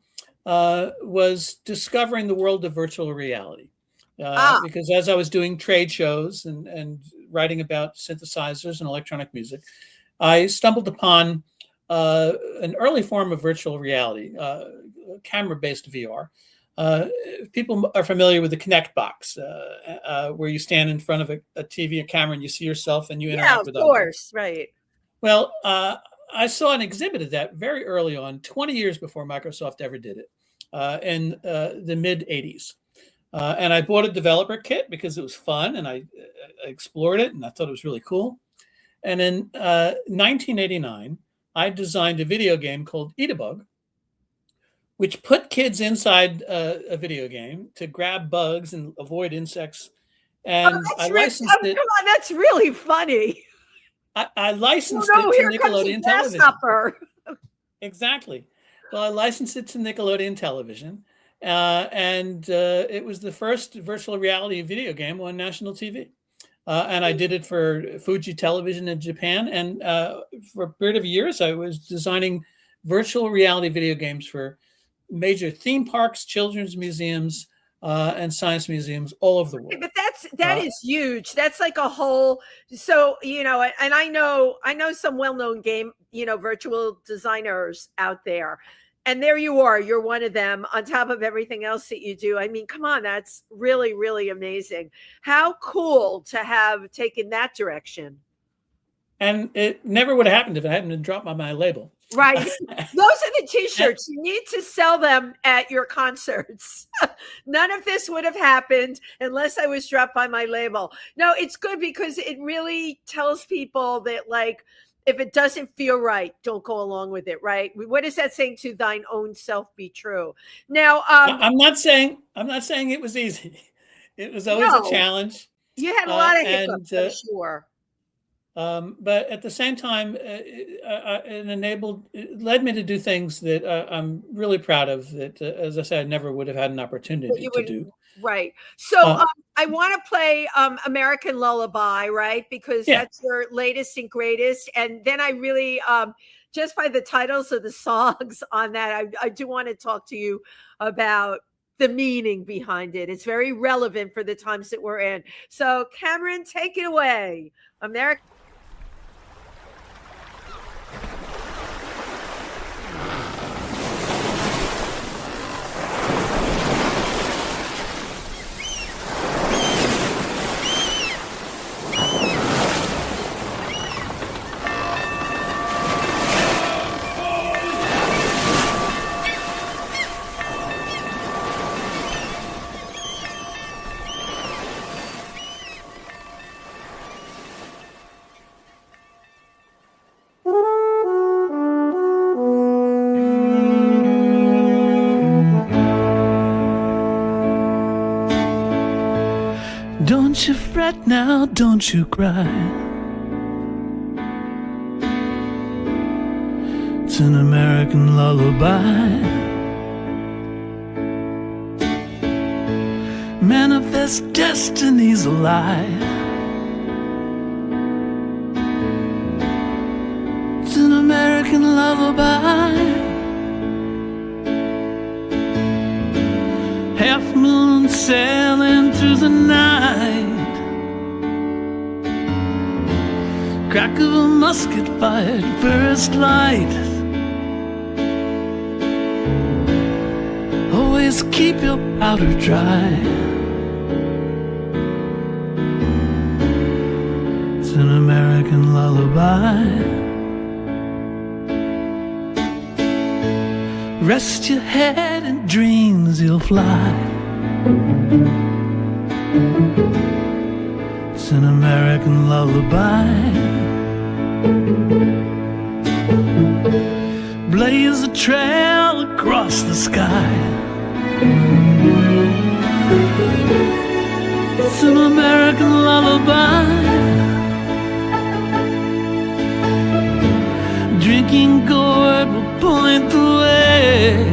was discovering the world of virtual reality. because as I was doing trade shows and writing about synthesizers and electronic music, I stumbled upon an early form of virtual reality, camera-based VR. People are familiar with the Kinect box, where you stand in front of a TV, a camera, and you see yourself and you interact with others. Of course, right. Well, I saw an exhibit of that very early on, 20 years before Microsoft ever did it, in the mid-'80s. And I bought a developer kit because it was fun, and I explored it, and I thought it was really cool. And in 1989, I designed a video game called Eat a Bug, which put kids inside a video game to grab bugs and avoid insects. And I licensed it. Come on, that's really funny. I licensed it to Nickelodeon Television. Exactly. Well, I licensed it to Nickelodeon Television. And it was the first virtual reality video game on national TV. And I did it for Fuji Television in Japan. And for a period of years, I was designing virtual reality video games for major theme parks, children's museums, and science museums all over the world. But that is huge. That's like a whole. So and I know some well-known game virtual designers out there. And there you are. You're one of them on top of everything else that you do. I mean, come on. That's really, really amazing. How cool to have taken that direction. And it never would have happened if it hadn't been dropped by my label. Right. Those are the T-shirts. You need to sell them at your concerts. None of this would have happened unless I was dropped by my label. No, it's good because it really tells people that, like, if it doesn't feel right, don't go along with it, right? What is that saying? To thine own self be true. Now, I'm not saying it was easy. It was always a challenge. You had a lot of hiccups, I'm sure. But at the same time, it led me to do things that I'm really proud of. That, as I said, I never would have had an opportunity to do. Right. So I want to play American Lullaby, right? Because that's your latest and greatest. And then I really, just by the titles of the songs on that, I do want to talk to you about the meaning behind it. It's very relevant for the times that we're in. So Cameron, take it away. American. Don't you fret now, don't you cry. It's an American lullaby. Manifest destiny's a lie. It's an American lullaby. Half moon sailing through the night. Crack of a musket fired, first light. Always keep your powder dry. It's an American lullaby. Rest your head in dreams, you'll fly. It's an American lullaby. Blaze a trail across the sky. It's an American lullaby. Drinking gourd will point the way.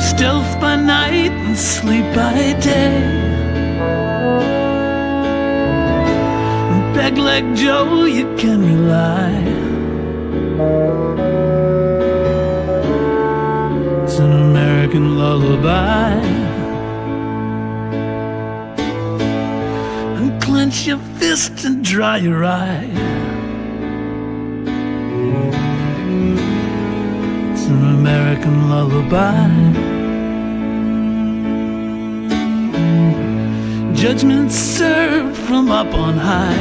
Stealth by night and sleep by day. Beg like Joe, you can rely. It's an American lullaby. clench your fist and dry your eye. It's an American lullaby. Judgment served from up on high.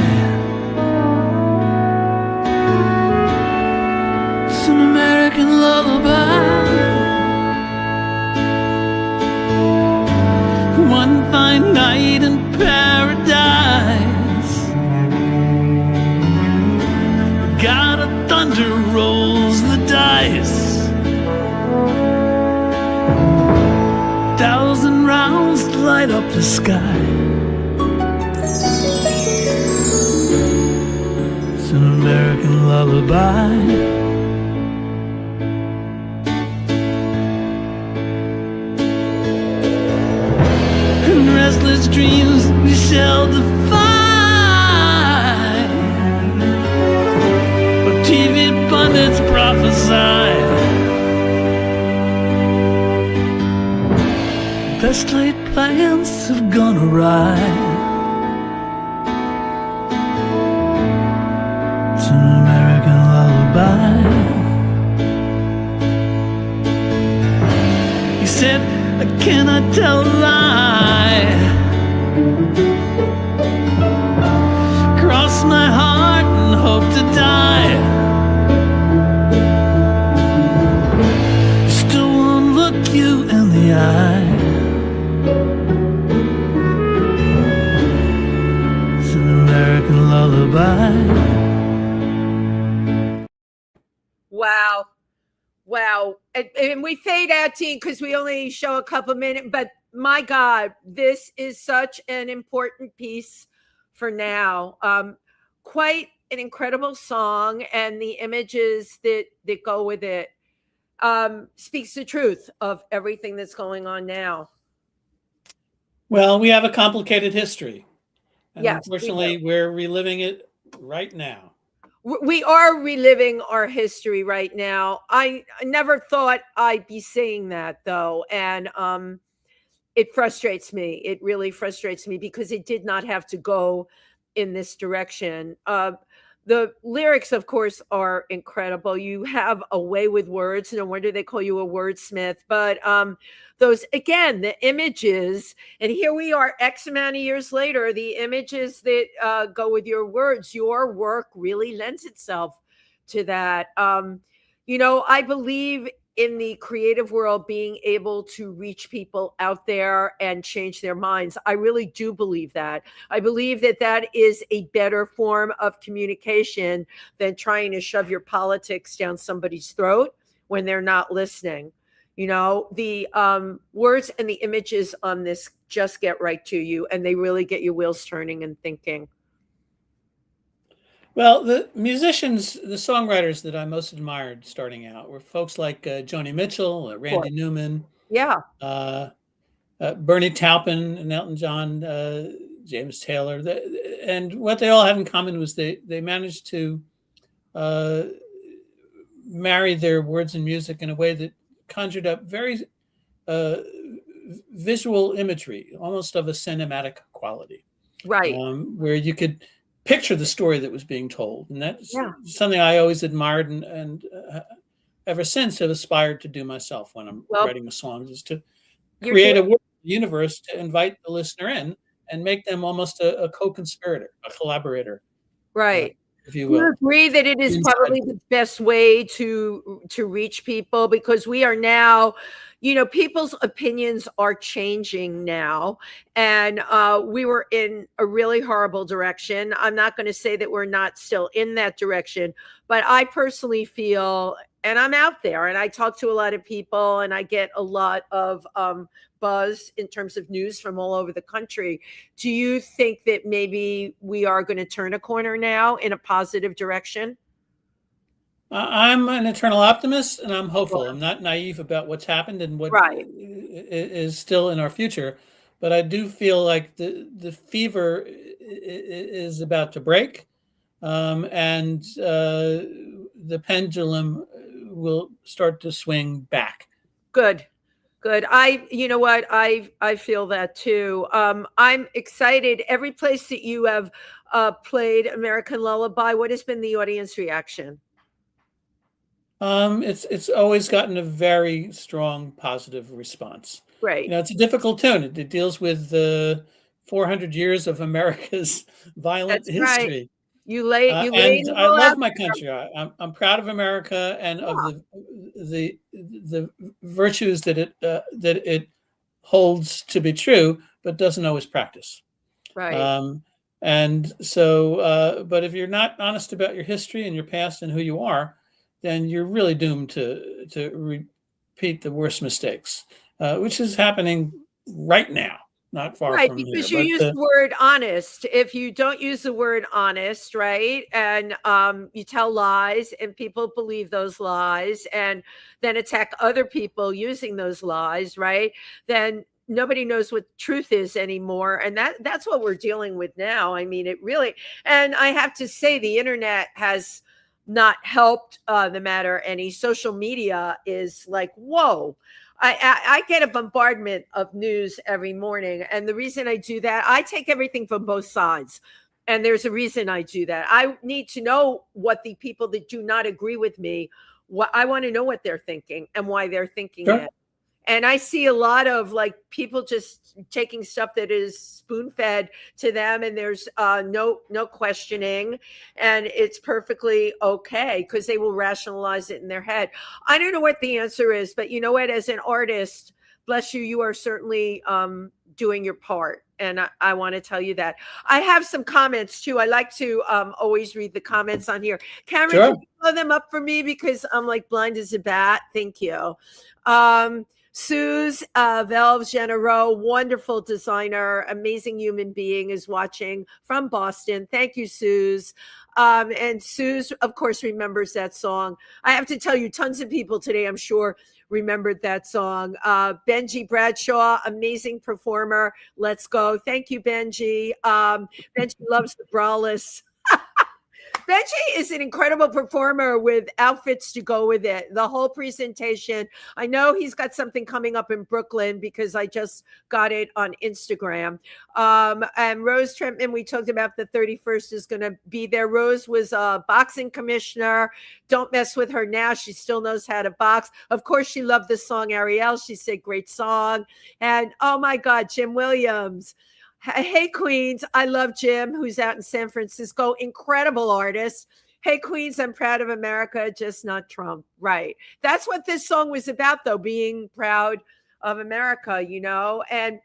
It's an American lullaby. One fine night in paradise, God of thunder rolls the dice. 1,000 rounds light up the sky. It's an American lullaby. Restless dreams we shall defy, what TV pundits prophesy. Best laid plans have gone awry. It's an American lullaby. He said, I cannot tell a lie. Cross my heart and hope to die. Still won't look you in the eye. It's an American lullaby. Wow. Wow. And we fade out, Dean, because we only show a couple minutes, but my God, this is such an important piece for now. Quite an incredible song, and the images that go with it speaks the truth of everything that's going on now. Well, we have a complicated history. And yes, unfortunately, we're reliving it right now. We are reliving our history right now. I never thought I'd be saying that, though. And it frustrates me. It really frustrates me because it did not have to go in this direction. The lyrics, of course, are incredible. You have a way with words. No wonder they call you a wordsmith. But those, again, the images, and here we are X amount of years later, the images that go with your words, your work really lends itself to that. You know, I believe in the creative world being able to reach people out there and change their minds. I really do believe that. I believe that that is a better form of communication than trying to shove your politics down somebody's throat when they're not listening. You know, the words and the images on this just get right to you, and they really get your wheels turning and thinking. Well, the musicians, the songwriters that I most admired starting out were folks like Joni Mitchell, Randy Newman, Bernie Taupin, and Elton John, James Taylor. And what they all had in common was they managed to marry their words and music in a way that conjured up very visual imagery, almost of a cinematic quality. Right. Where you could picture the story that was being told. And that's something I always admired and ever since have aspired to do myself when I'm writing a song, is to create a universe to invite the listener in and make them almost a co-conspirator, a collaborator. Right. If you will. Do you agree that it is probably the best way to reach people? Because we are now, you know, people's opinions are changing now. And we were in a really horrible direction. I'm not going to say that we're not still in that direction, but I personally feel, and I'm out there and I talk to a lot of people and I get a lot of buzz in terms of news from all over the country. Do you think that maybe we are going to turn a corner now in a positive direction? I'm an eternal optimist and I'm hopeful. I'm not naive about what's happened and what is still in our future, but I do feel like the fever is about to break, and the pendulum will start to swing back. Good. Good. You know what? I feel that too. I'm excited. Every place that you have played American Lullaby, what has been the audience reaction? It's always gotten a very strong positive response. Great. It's a difficult tune. It deals with the 400 years of America's violent That's right. history. You laid And it I all love out my there. country. I'm proud of America and of Yeah, the virtues that it holds to be true, but doesn't always practice. right. Um, and so, but if you're not honest about your history and your past and who you are, then you're really doomed to repeat the worst mistakes, which is happening right now, not far Right, from here. because you But use the word honest. If you don't use the word honest, right, and you tell lies, and people believe those lies, and then attack other people using those lies, right? Then nobody knows what truth is anymore, and that's what we're dealing with now. I mean, it really, and I have to say, the internet has not helped the matter any. Social media is like, whoa. I get a bombardment of news every morning. And the reason I do that, I take everything from both sides. And there's a reason I do that. I need to know what the people that do not agree with me, what I want to know what they're thinking and why they're thinking sure. it. And I see a lot of like people just taking stuff that is spoon fed to them, and there's no questioning, and it's perfectly okay because they will rationalize it in their head. I don't know what the answer is, but you know what? As an artist, bless you, you are certainly doing your part. And I want to tell you that. I have some comments too. I like to always read the comments on here. Cameron, Sure. can you blow them up for me because I'm like blind as a bat? Thank you. Suze Valve Genero, wonderful designer, amazing human being, is watching from Boston. Thank you, Suze. And Suze, of course, remembers that song. I have to tell you, tons of people today, I'm sure, remembered that song. Benji Bradshaw, amazing performer. Let's go. Thank you, Benji. Benji loves the braless. Benji is an incredible performer with outfits to go with it. The whole presentation. I know he's got something coming up in Brooklyn because I just got it on Instagram. And Rose Trentman, we talked about the 31st is going to be there. Rose was a boxing commissioner. Don't mess with her now. She still knows how to box. Of course, she loved the song Ariel. She said, great song. And oh my God, Jim Williams. Hey, Queens. I love Jim, who's out in San Francisco. Incredible artist. Hey, Queens, I'm proud of America, just not Trump. Right. That's what this song was about, though, being proud of America, you know? And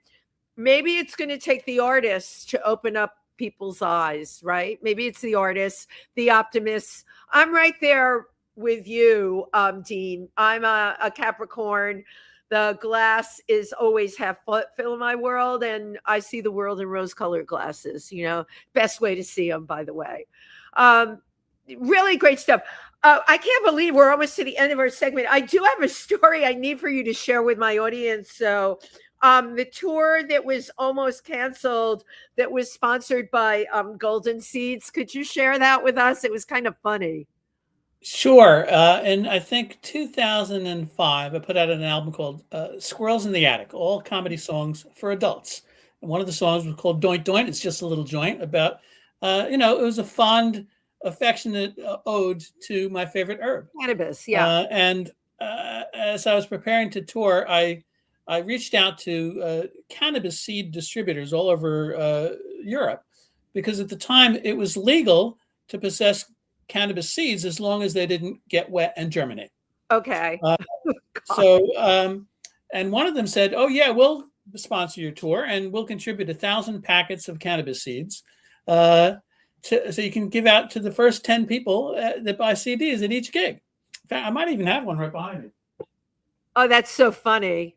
maybe it's going to take the artists to open up people's eyes, right? Maybe it's the artists, the optimists. I'm right there with you, Dean. I'm a Capricorn. The glass is always half full in my world, and I see the world in rose-colored glasses. You know, best way to see them, by the way. Really great stuff. I can't believe we're almost to the end of our segment. I do have a story I need for you to share with my audience. So, the tour that was almost canceled, that was sponsored by Golden Seeds, could you share that with us? It was kind of funny. Sure. In I think 2005, I put out an album called Squirrels in the Attic, all comedy songs for adults. And one of the songs was called Doint Doint. It's just a little joint about, it was a fond, affectionate ode to my favorite herb. Cannabis, yeah. And as I was preparing to tour, I reached out to cannabis seed distributors all over Europe, because at the time it was legal to possess cannabis seeds as long as they didn't get wet and germinate. Okay. And one of them said, oh yeah, we'll sponsor your tour and we'll contribute 1,000 packets of cannabis seeds so you can give out to the first 10 people that buy CDs at each gig. In fact, I might even have one right behind me. Oh, that's so funny.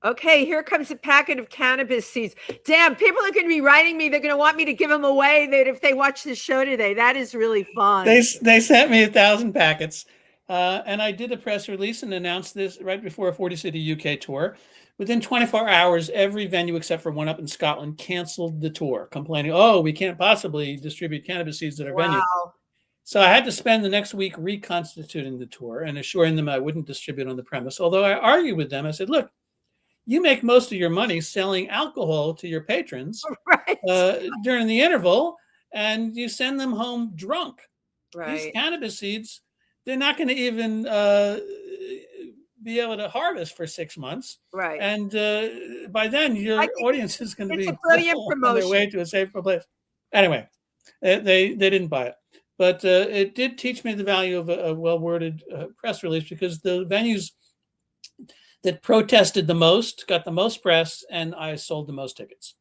Okay, here comes a packet of cannabis seeds. Damn, people are going to be writing me. They're going to want me to give them away that if they watch the show today. That is really fun. They sent me 1,000 packets. And I did a press release and announced this right before a 40-city UK tour. Within 24 hours, every venue except for one up in Scotland canceled the tour, complaining, oh, we can't possibly distribute cannabis seeds at our venue. So I had to spend the next week reconstituting the tour and assuring them I wouldn't distribute on the premise. Although I argued with them, I said, look, you make most of your money selling alcohol to your patrons during the interval, and you send them home drunk. These cannabis seeds, they're not going to even be able to harvest for 6 months. And by then, your audience is going to be on their way to a safer place. Anyway, they didn't buy it. But it did teach me the value of a well-worded press release, because the venues that protested the most got the most press, and I sold the most tickets.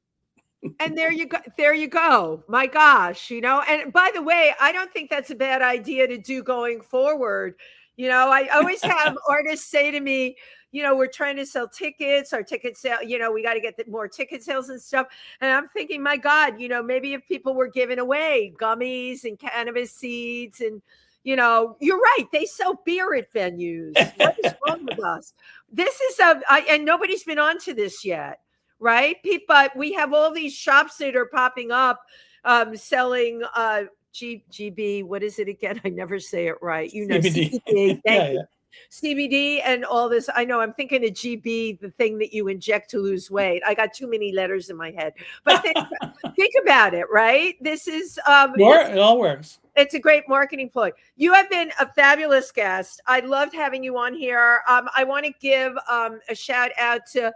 And there you go. There you go. My gosh, and by the way, I don't think that's a bad idea to do going forward. I always have artists say to me, we're trying to sell tickets, our ticket sale, we got to get more ticket sales and stuff. And I'm thinking, my God, maybe if people were giving away gummies and cannabis seeds and, you're right. They sell beer at venues. What is wrong with us? This is and nobody's been onto this yet, right? But we have all these shops that are popping up selling GB. What is it again? I never say it right. CBD. CBD. Thank you. CBD and all this. I know I'm thinking of GB, the thing that you inject to lose weight. I got too many letters in my head, but think about it, right? This is, it all works. It's a great marketing ploy. You have been a fabulous guest. I loved having you on here. I want to give a shout out to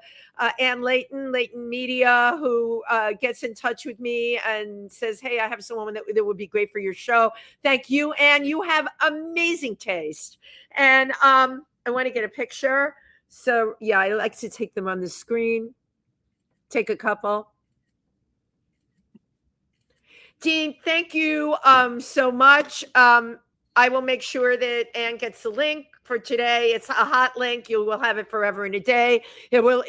Ann Layton Media, who gets in touch with me and says, hey, I have someone that would be great for your show. Thank you, Ann. You have amazing taste. And I want to get a picture. So, yeah, I like to take them on the screen. Take a couple. Dean, thank you so much. I will make sure that Ann gets the link for today. It's a hot link. You will have it forever and a day. It will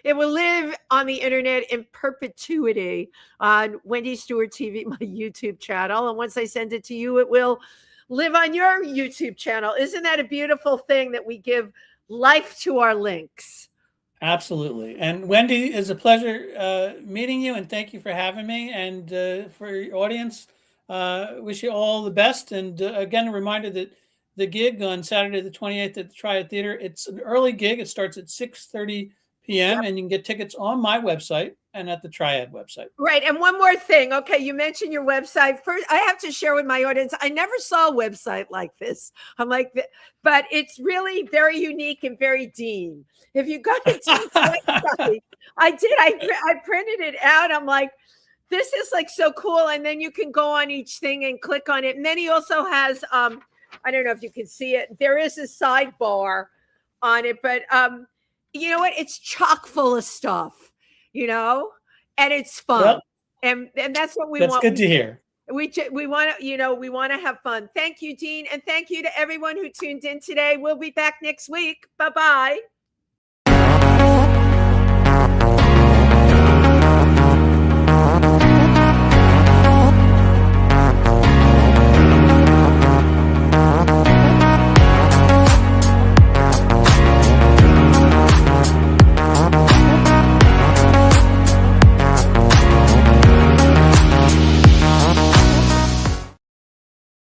live on the internet in perpetuity on Wendy Stuart TV, my YouTube channel. And once I send it to you, it will live on your YouTube channel. Isn't that a beautiful thing that we give life to our links? Absolutely. And Wendy, it's a pleasure meeting you, and thank you for having me. And for your audience, wish you all the best. And again, a reminder that the gig on Saturday the 28th at the Triad Theater, it's an early gig. It starts at 6:30 p.m. and you can get tickets on my website and at the Triad website. Right. And one more thing. Okay. You mentioned your website. First, I have to share with my audience, I never saw a website like this. I'm like, but it's really very unique and very Dean. If you go to Dean's website, I printed it out. I'm like, this is like so cool. And then you can go on each thing and click on it. And then he also has, I don't know if you can see it. There is a sidebar on it, but you know what? It's chock full of stuff, and it's fun. Well, and that's what we want. That's good to hear. We want to, we want to have fun. Thank you, Dean. And thank you to everyone who tuned in today. We'll be back next week. Bye-bye.